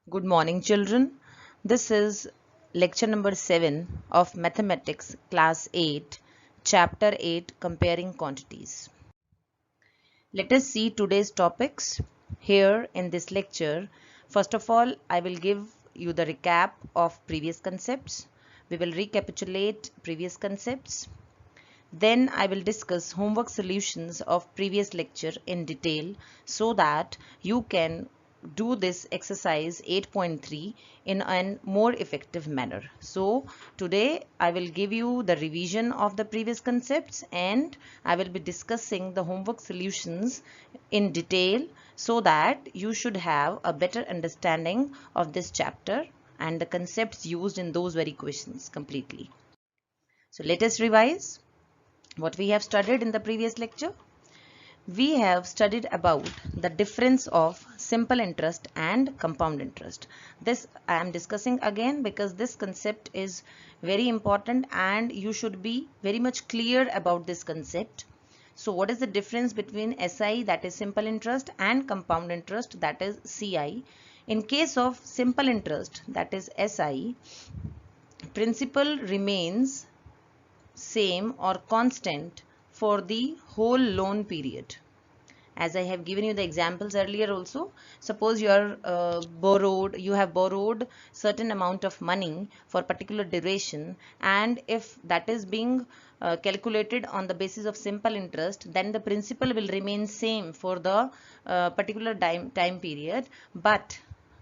Good morning, children. This is lecture number 7 of Mathematics, Class 8, Chapter 8, Comparing Quantities. Let us see today's topics here in this lecture. First of all, I will give you the recap of previous concepts. We will recapitulate previous concepts. Then I will discuss homework solutions of previous lecture in detail so that you can do this exercise 8.3 in a more effective manner. So today I will give you the revision of the previous concepts and I will be discussing the homework solutions in detail so that you should have a better understanding of this chapter and the concepts used in those very questions completely. So let us revise what we have studied in the previous lecture. We have studied about the difference of simple interest and compound interest. This I am discussing again because this concept is very important and you should be very much clear about this concept. So what is the difference between SI, that is simple interest, and compound interest, that is CI? In case of simple interest, that is SI, principal remains same or constant for the whole loan period. As I have given you the examples earlier also, suppose you have borrowed certain amount of money for particular duration, and if that is being calculated on the basis of simple interest, then the principal will remain same for the particular time period.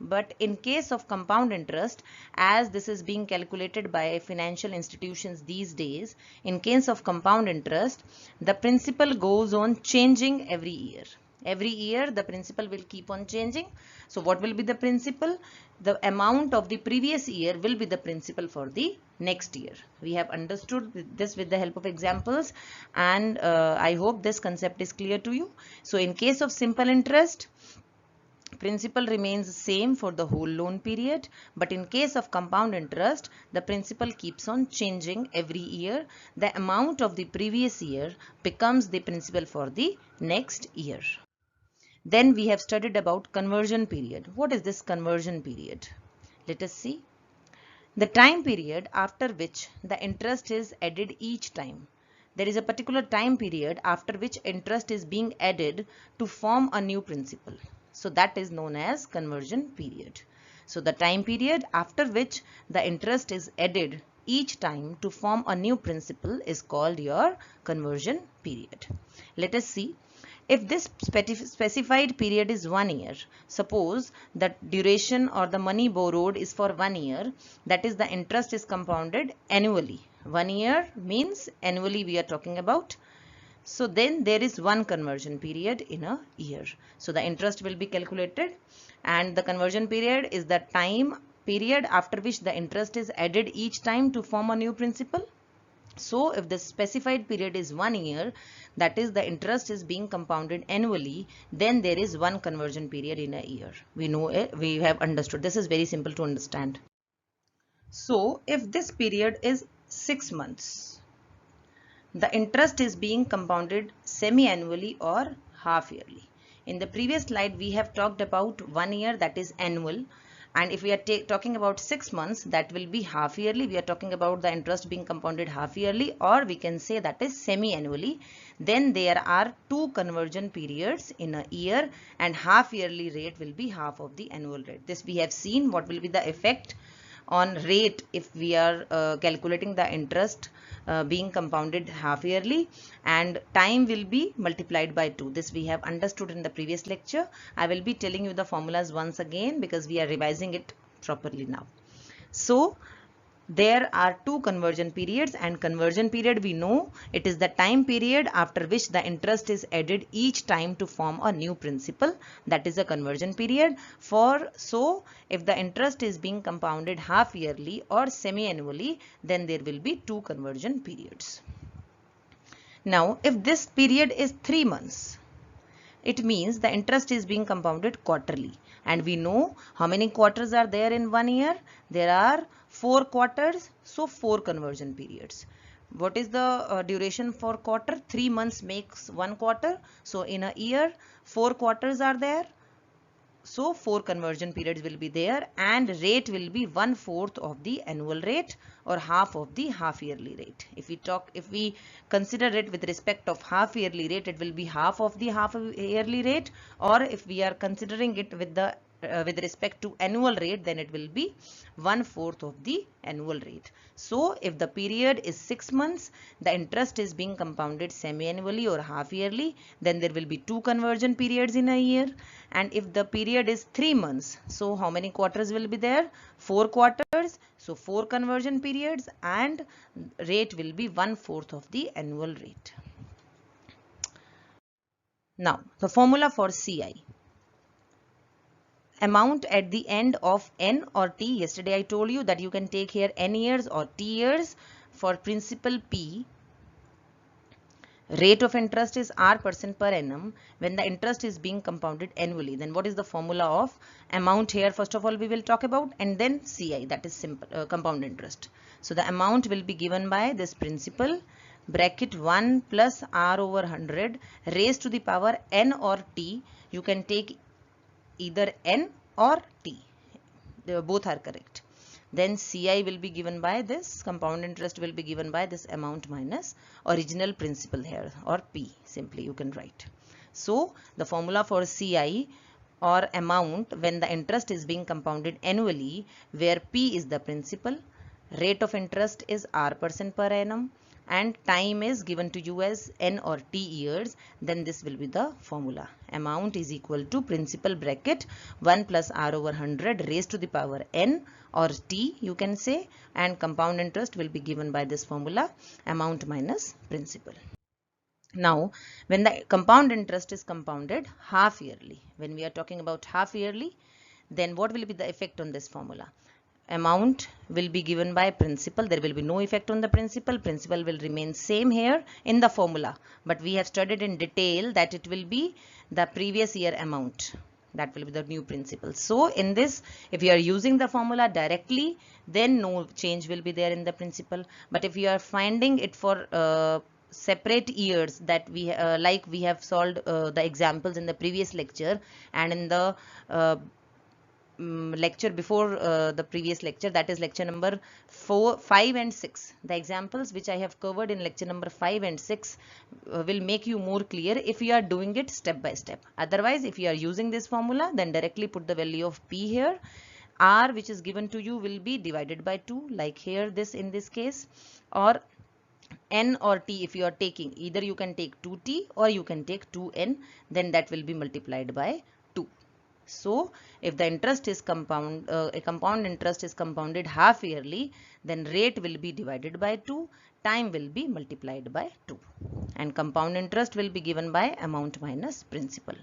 But in case of compound interest, as this is being calculated by financial institutions these days, in case of compound interest, the principal goes on changing every year. Every year the principal will keep on changing. So what will be the principal? The amount of the previous year will be the principal for the next year. We have understood this with the help of examples, and I hope this concept is clear to you. So in case of simple interest, principal remains same for the whole loan period, but in case of compound interest, the principal keeps on changing every year. The amount of the previous year becomes the principal for the next year. Then we have studied about conversion period. What is this conversion period? Let us see. The time period after which the interest is added each time. There is a particular time period after which interest is being added to form a new principal. So that is known as conversion period. So the time period after which the interest is added each time to form a new principal is called your conversion period. Let us see. If this specified period is 1 year, suppose that duration or the money borrowed is for 1 year, that is the interest is compounded annually. 1 year means annually we are talking about. So then there is one conversion period in a year. So the interest will be calculated, and the conversion period is the time period after which the interest is added each time to form a new principal. So if the specified period is 1 year, that is the interest is being compounded annually, then there is one conversion period in a year. We know it, we have understood. This is very simple to understand. So if this period is 6 months, the interest is being compounded semi-annually or half-yearly. In the previous slide, we have talked about 1 year, that is annual. And if we are talking about 6 months, that will be half-yearly. We are talking about the interest being compounded half-yearly, or we can say that is semi-annually. Then there are two conversion periods in a year, and half-yearly rate will be half of the annual rate. This we have seen what will be the effect on rate if we are calculating the interest being compounded half yearly, and time will be multiplied by 2. This we have understood in the previous lecture. I will be telling you the formulas once again because we are revising it properly now. So there are two conversion periods, and conversion period we know it is the time period after which the interest is added each time to form a new principal. That is a conversion period. So if the interest is being compounded half yearly or semi-annually, then there will be two conversion periods. Now if this period is 3 months, it means the interest is being compounded quarterly, and we know how many quarters are there in 1 year. There are 4 quarters, so 4 conversion periods. What is the duration for quarter? 3 months makes 1 quarter. So in a year 4 quarters are there. So 4 conversion periods will be there, and rate will be 1/4 of the annual rate or half of the half yearly rate. If we consider it with respect of half yearly rate, it will be half of the half yearly rate, or if we are considering it with respect to annual rate, then it will be 1/4 of the annual rate. So if the period is 6 months, the interest is being compounded semi-annually or half yearly, then there will be 2 conversion periods in a year. And if the period is 3 months, so how many quarters will be there? 4 quarters. So 4 conversion periods, and rate will be 1/4 of the annual rate. Now the formula for CI. Amount at the end of N or T. Yesterday I told you that you can take here N years or T years. For principal P, rate of interest is R% per annum when the interest is being compounded annually. Then what is the formula of amount here? First of all we will talk about, and then CI, that is simple compound interest. So the amount will be given by this principal bracket 1 plus R over 100 raised to the power N or T. You can take either N or T. Both are correct. Then CI will be given by this, compound interest will be given by this amount minus original principal here, or P simply you can write. So the formula for CI or amount when the interest is being compounded annually, where P is the principal, rate of interest is R% per annum, and time is given to you as N or T years, then this will be the formula. Amount is equal to principal bracket 1 plus R over 100 raised to the power N or T you can say, and compound interest will be given by this formula, amount minus principal. Now when the compound interest is compounded half yearly, when we are talking about half yearly, then what will be the effect on this formula? Amount will be given by principal. There will be no effect on the principal. Principal will remain same here in the formula, but we have studied in detail that it will be the previous year amount. That will be the new principal. So in this, if you are using the formula directly, then no change will be there in the principal. But if you are finding it for separate years, that we like we have solved the examples in the previous lecture, and in the lecture before the previous lecture, that is lecture number 4, 5 and 6. The examples which I have covered in lecture number 5 and 6 will make you more clear if you are doing it step by step. Otherwise, if you are using this formula, then directly put the value of P here. R which is given to you will be divided by 2, like here this in this case, or N or T if you are taking, either you can take 2T or you can take 2N, then that will be multiplied by 2. So if the interest is a compound interest is compounded half yearly, then rate will be divided by 2, time will be multiplied by 2, and compound interest will be given by amount minus principal,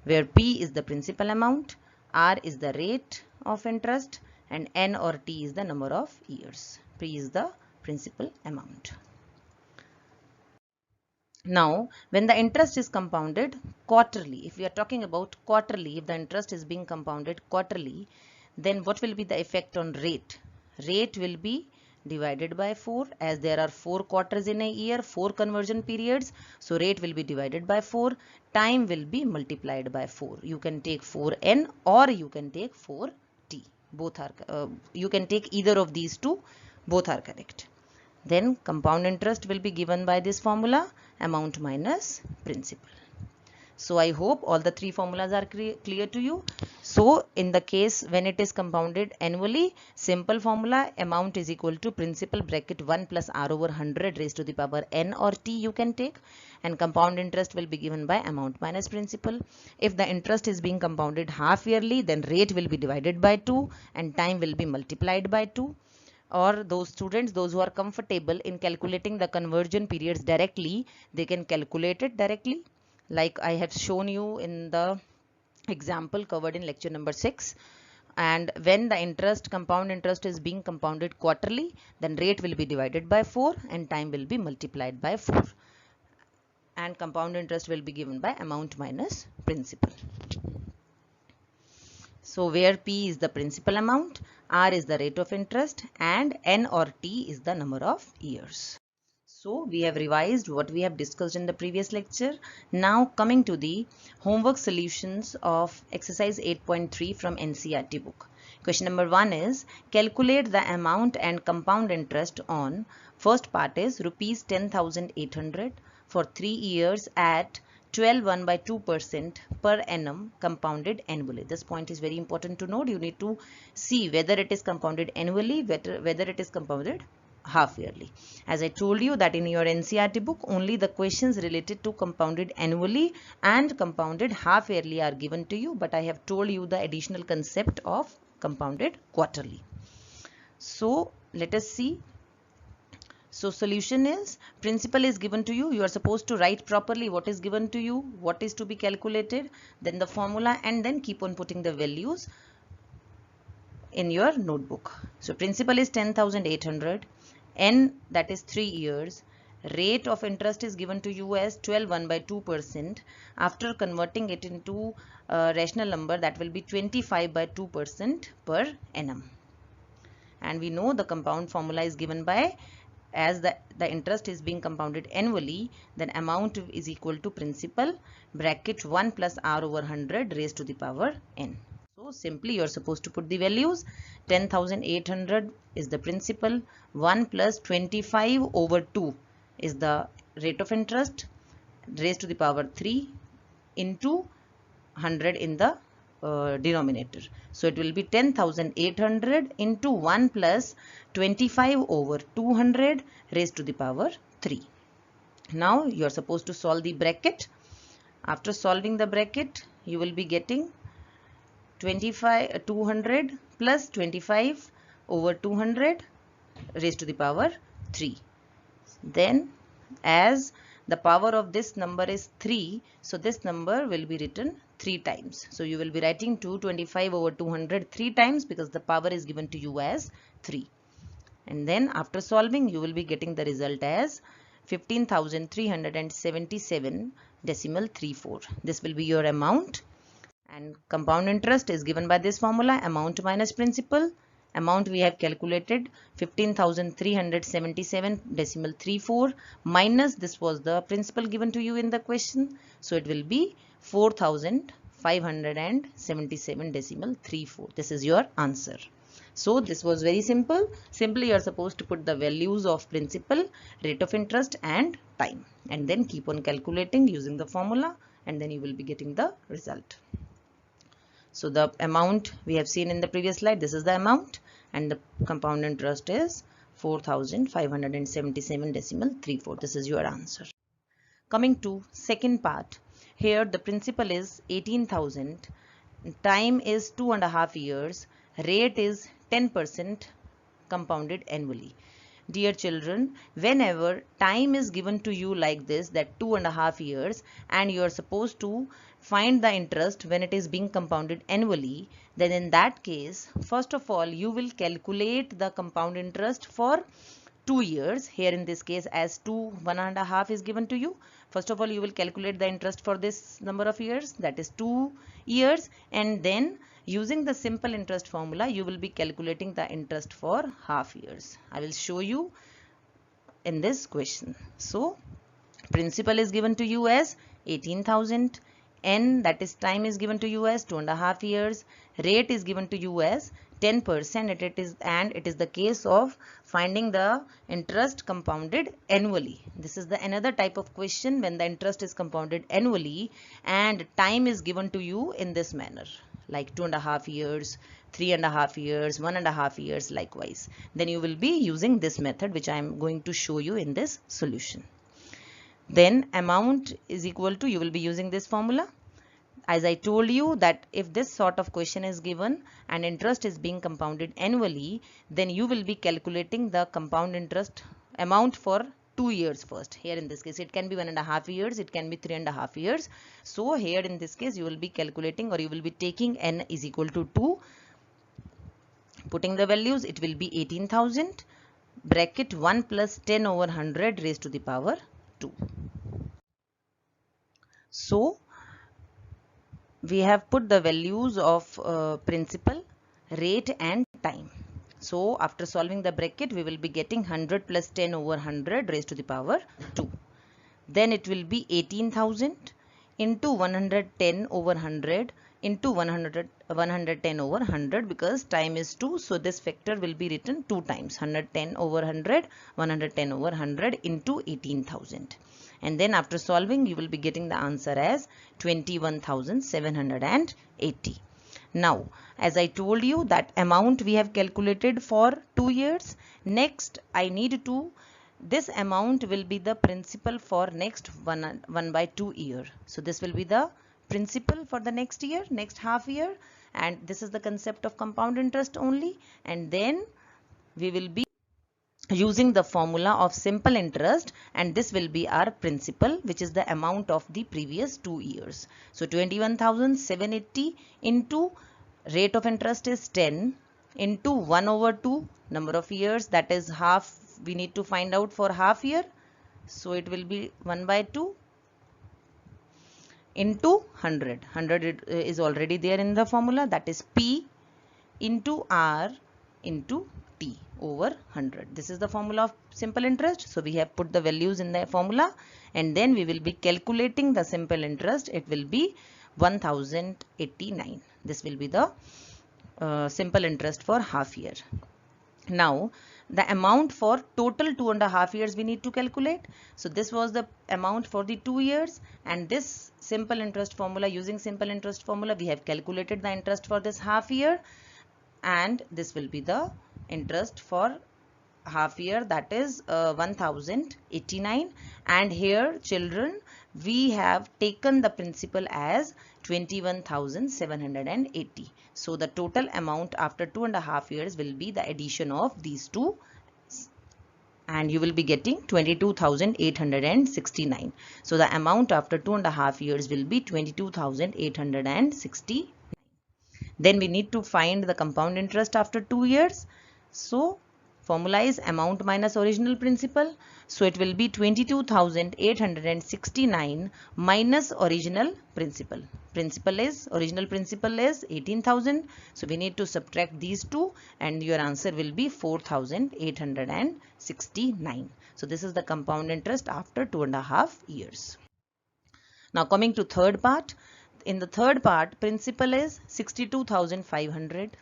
where P is the principal amount, R is the rate of interest, and N or T is the number of years. P is the principal amount. Now, when the interest is compounded quarterly, if we are talking about quarterly, if the interest is being compounded quarterly, then what will be the effect on rate? Rate will be divided by 4, as there are 4 quarters in a year, 4 conversion periods. So rate will be divided by 4. Time will be multiplied by 4. You can take 4N or you can take 4T. Both are, you can take either of these two. Both are correct. Then compound interest will be given by this formula, amount minus principal. So I hope all the 3 formulas are clear to you. So in the case when it is compounded annually, simple formula, amount is equal to principal bracket 1 plus R over 100 raised to the power N or T you can take, and compound interest will be given by amount minus principal. If the interest is being compounded half yearly, then rate will be divided by 2 and time will be multiplied by 2. Or those students, those who are comfortable in calculating the conversion periods directly, they can calculate it directly, like I have shown you in the example covered in lecture number 6. And when the compound interest is being compounded quarterly, then rate will be divided by 4 and time will be multiplied by 4, and compound interest will be given by amount minus principal. So where P is the principal amount, R is the rate of interest, and N or T is the number of years. So we have revised what we have discussed in the previous lecture. Now coming to the homework solutions of exercise 8.3 from NCERT book. Question number 1 is calculate the amount and compound interest on, first part is rupees 10,800 for 3 years at 12 by 2% per annum compounded annually. This point is very important to note. You need to see whether it is compounded annually, whether it is compounded half yearly. As I told you that in your NCERT book, only the questions related to compounded annually and compounded half yearly are given to you, but I have told you the additional concept of compounded quarterly. So let us see. So solution is, principal is given to you. You are supposed to write properly what is given to you, what is to be calculated, then the formula, and then keep on putting the values in your notebook. So principal is 10,800. N, that is 3 years. Rate of interest is given to you as 12 by 2%. After converting it into a rational number, that will be 25 by 2% per annum. And we know the compound formula is given by, as the interest is being compounded annually, then amount is equal to principal bracket 1 plus r over 100 raised to the power n. So simply you are supposed to put the values. 10,800 is the principal, 1 plus 25 over 2 is the rate of interest raised to the power 3 into 100 in the denominator. So it will be 10,800 into 1 plus 25 over 200 raised to the power 3. Now you are supposed to solve the bracket. After solving the bracket, you will be getting 200 plus 25 over 200 raised to the power 3. Then as the power of this number is 3, so this number will be written 3 times. So you will be writing 225 over 200 3 times because the power is given to you as 3. And then after solving, you will be getting the result as 15,377 decimal 34. This will be your amount. And compound interest is given by this formula, amount minus principal. Amount we have calculated 15,377 decimal 34 minus this was the principal given to you in the question. So it will be 4,577 decimal 34. This is your answer. So this was very simple. Simply you are supposed to put the values of principal, rate of interest and time, and then keep on calculating using the formula, and then you will be getting the result. So the amount we have seen in the previous slide, this is the amount, and the compound interest is 4,577 decimal 34. This is your answer. Coming to second part, here the principal is 18,000, time is 2.5 years, rate is 10% compounded annually. Dear children, whenever time is given to you like this, that 2.5 years, and you are supposed to find the interest when it is being compounded annually, then in that case, first of all, you will calculate the compound interest for 2 years. Here in this case, as 1.5 is given to you, first of all, you will calculate the interest for this number of years, that is 2 years, and then using the simple interest formula, you will be calculating the interest for half years. I will show you in this question. So principal is given to you as 18,000. N, that is time, is given to you as 2.5 years. Rate is given to you as 10%. It is the case of finding the interest compounded annually. This is the another type of question when the interest is compounded annually and time is given to you in this manner, like 2.5 years, 3.5 years, 1.5 years likewise. Then you will be using this method which I am going to show you in this solution. Then amount is equal to, you will be using this formula. As I told you that if this sort of question is given and interest is being compounded annually, then you will be calculating the compound interest amount for 2 years first. Here in this case, it can be 1.5 years, it can be 3.5 years. So here in this case, you will be calculating, or you will be taking n is equal to 2. Putting the values, it will be 18,000 bracket 1 plus 10 over 100 raised to the power 2. So we have put the values of principal, rate and time. So after solving the bracket, we will be getting 100 plus 10 over 100 raised to the power 2. Then it will be 18,000 into 110 over 100 into 110 over 100, because time is 2. So this factor will be written 2 times, 110 over 100, 110 over 100 into 18,000. And then after solving, you will be getting the answer as 21,780. Now, as I told you, that amount we have calculated for 2 years. Next, I need to, this amount will be the principal for next 1 by 2 year. So this will be the principal for the next year, next half year, and this is the concept of compound interest only. And then we will be using the formula of simple interest, and this will be our principal, which is the amount of the previous 2 years. So 21,780 into rate of interest is 10 into 1 over 2 number of years, that is half. We need to find out for half year. So it will be 1 by 2 into 100. 100 is already there in the formula, that is P into R into T over 100. This is the formula of simple interest. So we have put the values in the formula, and then we will be calculating the simple interest. It will be 1089. This will be the simple interest for half year. Now the amount for total 2.5 years we need to calculate. So this was the amount for the 2 years, and this simple interest formula, using simple interest formula, we have calculated the interest for this half year, and this will be the interest for half year, that is 1089. And here children, we have taken the principal as 21,780. So the total amount after 2.5 years will be the addition of these two, and you will be getting 22,869. So the amount after 2.5 years will be 22,860. Then we need to find the compound interest after 2 years. So formula is amount minus original principal. So it will be 22,869 minus original principal. Original principal is 18,000. So we need to subtract these two, and your answer will be 4,869. So this is the compound interest after 2.5 years. Now coming to third part. In the third part, principal is 62,500.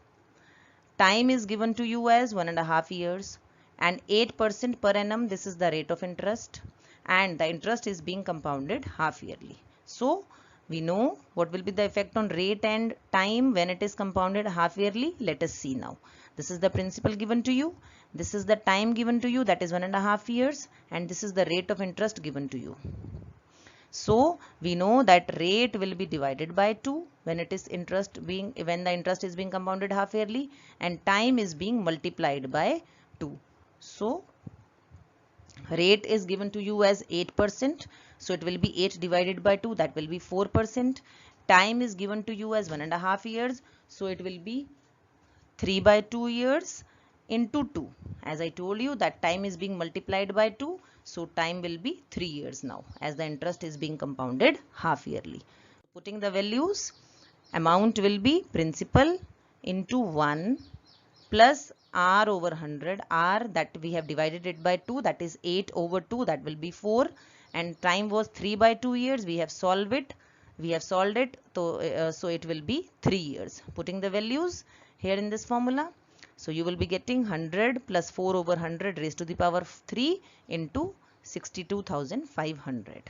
Time is given to you as 1.5 years, and 8% per annum, this is the rate of interest, and the interest is being compounded half yearly. So we know what will be the effect on rate and time when it is compounded half yearly. Let us see now. This is the principal given to you. This is the time given to you, that is 1.5 years, and this is the rate of interest given to you. So we know that rate will be divided by 2 when it is when the interest is being compounded half yearly, and time is being multiplied by 2. So rate is given to you as 8%. So it will be 8 divided by 2, that will be 4%. Time is given to you as 1.5 years. So it will be 3 by 2 years into 2. As I told you that time is being multiplied by 2. So time will be 3 years now, as the interest is being compounded half yearly. Putting the values, amount will be principal into 1 plus R over 100. R, that we have divided it by 2, that is 8 over 2, that will be 4. And time was 3 by 2 years. We have solved it. So it will be 3 years. Putting the values here in this formula. So you will be getting 100 plus 4 over 100 raised to the power of 3 into 62,500.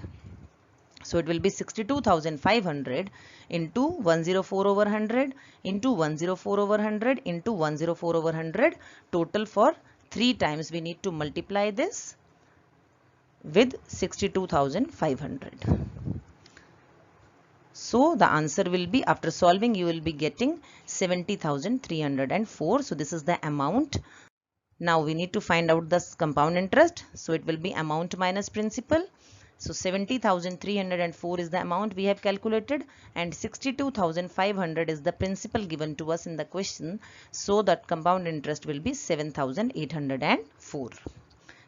So it will be 62,500 into 104 over 100 into 104 over 100 into 104 over 100. Total for 3 times we need to multiply this with 62,500. So the answer will be, after solving, you will be getting 70,304. So this is the amount. Now we need to find out the compound interest. So it will be amount minus principal. So 70,304 is the amount we have calculated, and 62,500 is the principal given to us in the question. So that compound interest will be 7,804.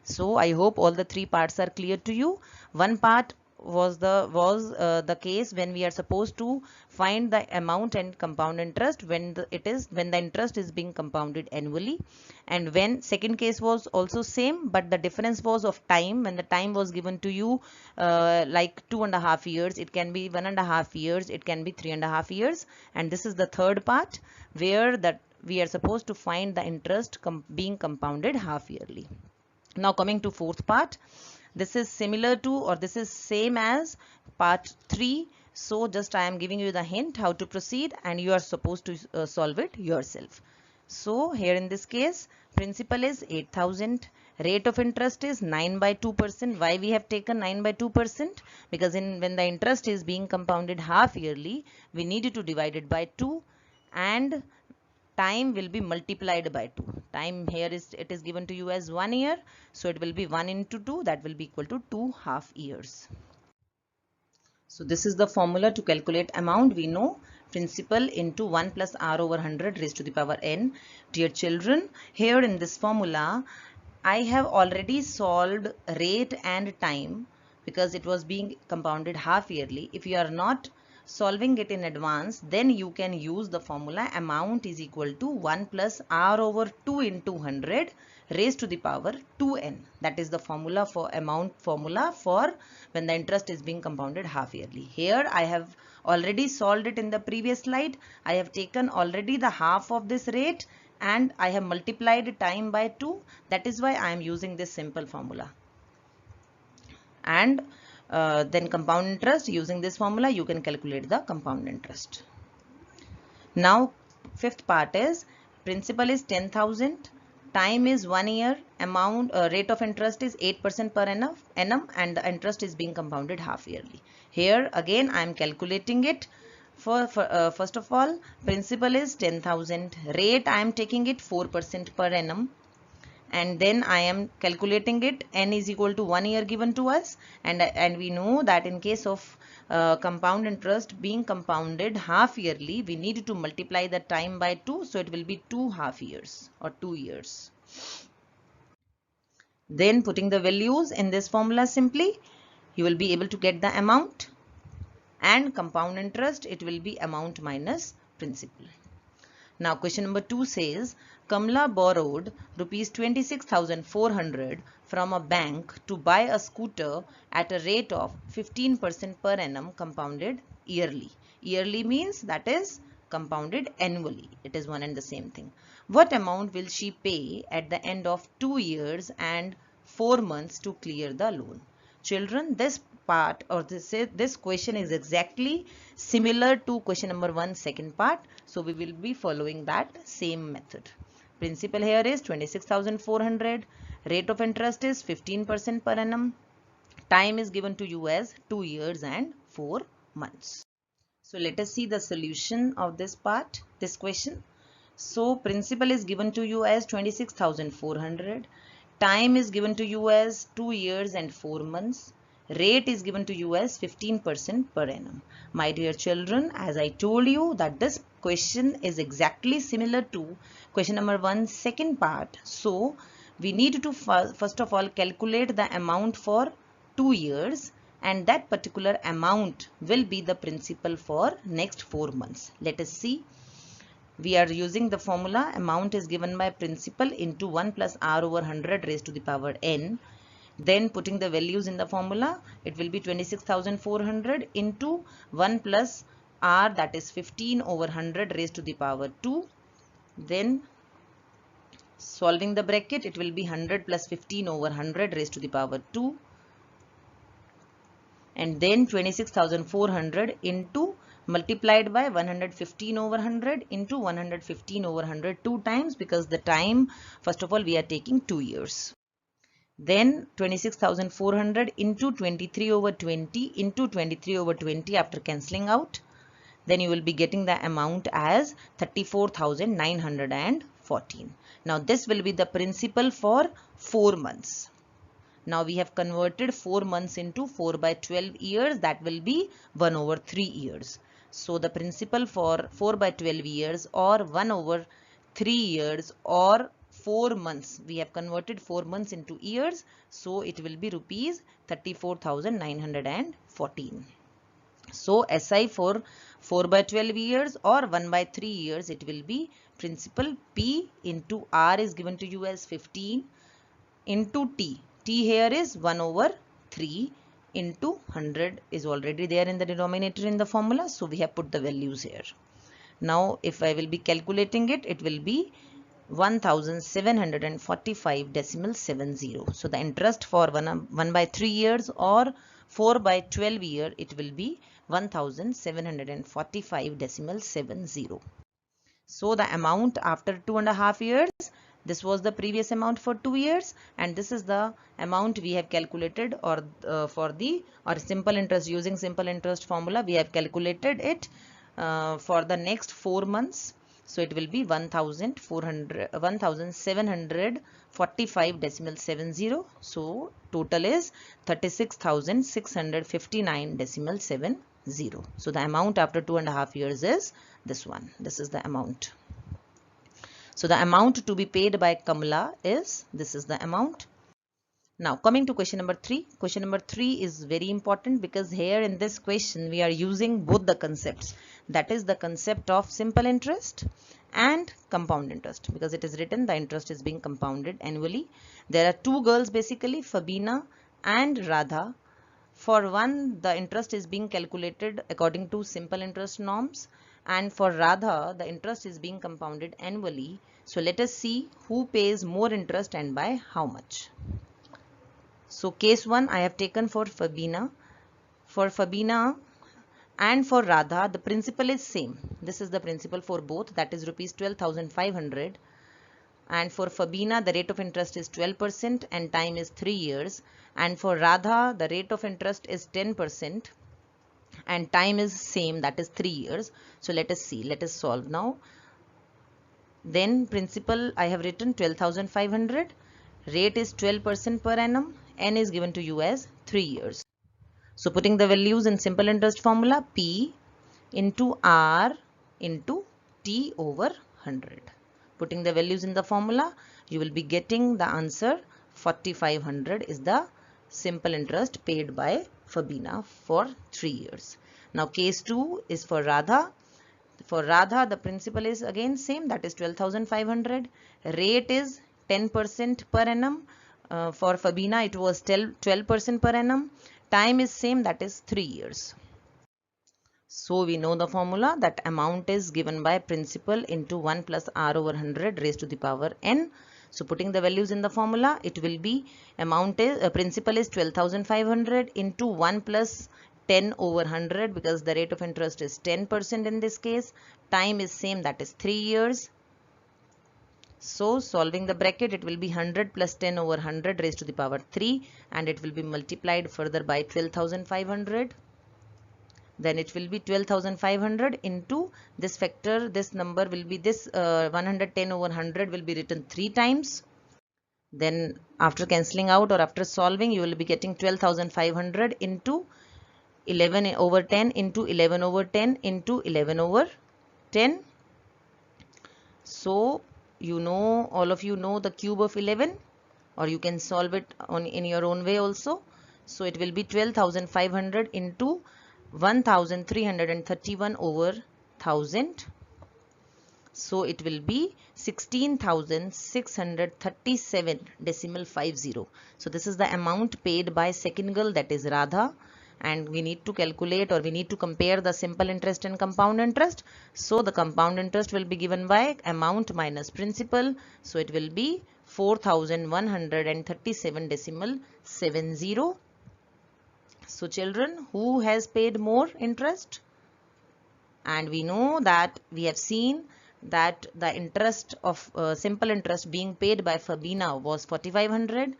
So I hope all the 3 parts are clear to you. One part was the case when we are supposed to find the amount and compound interest when the interest is being compounded annually. And when second case was also same, but the difference was of time. When the time was given to you like 2.5 years, it can be 1.5 years, it can be 3.5 years. And this is the third part where that we are supposed to find the interest being compounded half yearly. Now coming to fourth part, this is similar to, or this is same as part 3. So just I am giving you the hint how to proceed, and you are supposed to solve it yourself. So here in this case, principal is 8,000. Rate of interest is 9 by 2%. Why we have taken 9 by 2%? Because when the interest is being compounded half yearly, we need to divide it by 2, and time will be multiplied by 2. Time here it is given to you as 1 year. So it will be 1 into 2, that will be equal to 2 half years. So this is the formula to calculate amount. We know principal into 1 plus r over 100 raised to the power n. Dear children, here in this formula, I have already solved rate and time because it was being compounded half yearly. If you are not solving it in advance, then you can use the formula amount is equal to 1 plus r over 2 into 100 raised to the power 2n. That is the formula for amount formula for when the interest is being compounded half yearly. Here I have already solved it in the previous slide. I have taken already the half of this rate and I have multiplied time by 2. That is why I am using this simple formula. And then compound interest, using this formula you can calculate the compound interest. Now fifth part is principal is 10,000, time is 1 year, amount rate of interest is 8% per annum, and the interest is being compounded half yearly. Here again I am calculating it. First of all, principal is 10,000, rate I am taking it 4% per annum, and then I am calculating it. N is equal to 1 year given to us, and we know that in case of compound interest being compounded half yearly, we need to multiply the time by 2, so it will be 2 half years or 2 years. Then putting the values in this formula simply, you will be able to get the amount, and compound interest, it will be amount minus principal. Now question number 2 says, Kamla borrowed rupees 26,400 from a bank to buy a scooter at a rate of 15% per annum compounded yearly. Yearly means that is compounded annually. It is one and the same thing. What amount will she pay at the end of 2 years and 4 months to clear the loan? Children, this part or this question is exactly similar to question number 1 second part. So we will be following that same method. Principal here is 26,400. Rate of interest is 15% per annum. Time is given to you as 2 years and 4 months. So let us see the solution of this part, this question. So principal is given to you as 26,400. Time is given to you as 2 years and 4 months. Rate is given to you as 15% per annum. My dear children, as I told you that this question is exactly similar to question number 1 second part. So we need to first of all calculate the amount for 2 years, and that particular amount will be the principal for next 4 months. Let us see. We are using the formula amount is given by principal into 1 plus r over 100 raised to the power n. Then putting the values in the formula, it will be 26,400 into 1 plus r, that is 15 over 100 raised to the power 2. Then solving the bracket, it will be 100 plus 15 over 100 raised to the power 2. And then 26,400 into multiplied by 115 over 100 into 115 over 100 2 times, because the time first of all we are taking 2 years. Then 26,400 into 23 over 20 into 23 over 20 after cancelling out. Then you will be getting the amount as 34,914. Now this will be the principal for 4 months. Now we have converted 4 months into 4 by 12 years. That will be 1 over 3 years. So the principal for 4 by 12 years or 1 over 3 years or 4 months. We have converted 4 months into years. So it will be rupees 34,914. So SI for 4 by 12 years or 1 by 3 years, it will be principal P into R is given to you as 15 into T. T here is 1 over 3 into 100 is already there in the denominator in the formula. So we have put the values here. Now if I will be calculating it, it will be 1745.70. So the interest for 1 by 3 years or 4 by 12 year, it will be 1745.70. So the amount after 2.5 years, this was the previous amount for 2 years, and this is the amount we have calculated, or simple interest, using simple interest formula we have calculated it for the next 4 months. So it will be 1745.70. So total is 36,659.70. So the amount after 2.5 years is this one. This is the amount. So the amount to be paid by Kamala is, this is the amount. Now coming to question number 3. Question number 3 is very important because here in this question we are using both the concepts. That is the concept of simple interest and compound interest, because it is written the interest is being compounded annually. There are two girls basically, Fabina and Radha. For one, the interest is being calculated according to simple interest norms, and for Radha the interest is being compounded annually. So let us see who pays more interest and by how much. So case 1 I have taken for Fabina. For Fabina and for Radha, the principal is same. This is the principal for both, that is rupees 12,500. And for Fabina, the rate of interest is 12% and time is 3 years. And for Radha, the rate of interest is 10% and time is same, that is 3 years. So let us see, let us solve now. Then principal I have written 12,500, rate is 12% per annum, n is given to you as 3 years. So putting the values in simple interest formula, P into R into T over 100. Putting the values in the formula, you will be getting the answer 4,500 is the simple interest paid by Fabina for 3 years. Now case 2 is for Radha. For Radha, the principal is again same, that is 12,500. Rate is 10% per annum. For Fabina, it was 12% per annum. Time is same, that is 3 years. So we know the formula that amount is given by principal into 1 plus R over 100 raised to the power n. So putting the values in the formula, it will be amount is principal is 12,500 into 1 plus 10 over 100, because the rate of interest is 10% in this case. Time is same, that is 3 years. So solving the bracket, it will be 100 plus 10 over 100 raised to the power 3, and it will be multiplied further by 12,500. Then it will be 12,500 into this factor, this number will be this 110 over 100 will be written 3 times. Then after cancelling out or after solving, you will be getting 12,500 into 11 over 10 into 11 over 10 into 11 over 10. So you know, all of you know the cube of 11, or you can solve it in your own way also. So it will be 12,500 into 1,331 over 1000. So it will be 16,637.50. So this is the amount paid by second girl, that is Radha. And we need to calculate, or we need to compare the simple interest and compound interest. So the compound interest will be given by amount minus principal. So it will be 4,137.70. So children, who has paid more interest? And we know that we have seen that the interest of simple interest being paid by Fabina was 4,500.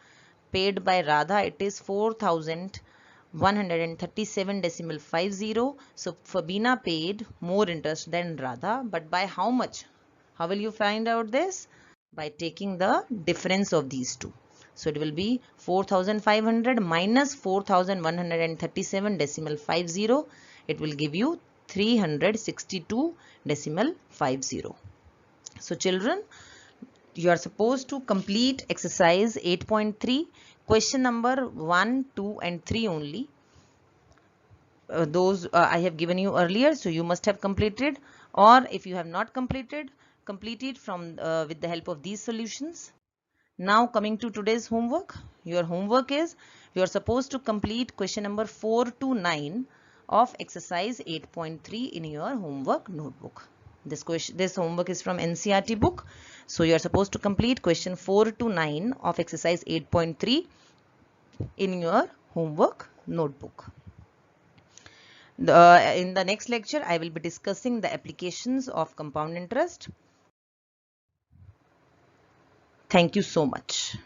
Paid by Radha, it is 4,137.50. So Fabina paid more interest than Radha, but by how much? How will you find out this? By taking the difference of these two. So it will be 4,500 minus 4,137.50. It will give you 362.50. So children, you are supposed to complete exercise 8.3, question number 1, 2 and 3 only. Those I have given you earlier, so you must have completed, or if you have not completed, complete it from with the help of these solutions. Now coming to today's homework, your homework is you are supposed to complete question number 4 to 9 of exercise 8.3 in your homework notebook. This homework is from NCERT book, so you are supposed to complete question 4 to 9 of exercise 8.3 in your homework notebook. In the next lecture, I will be discussing the applications of compound interest. Thank you so much.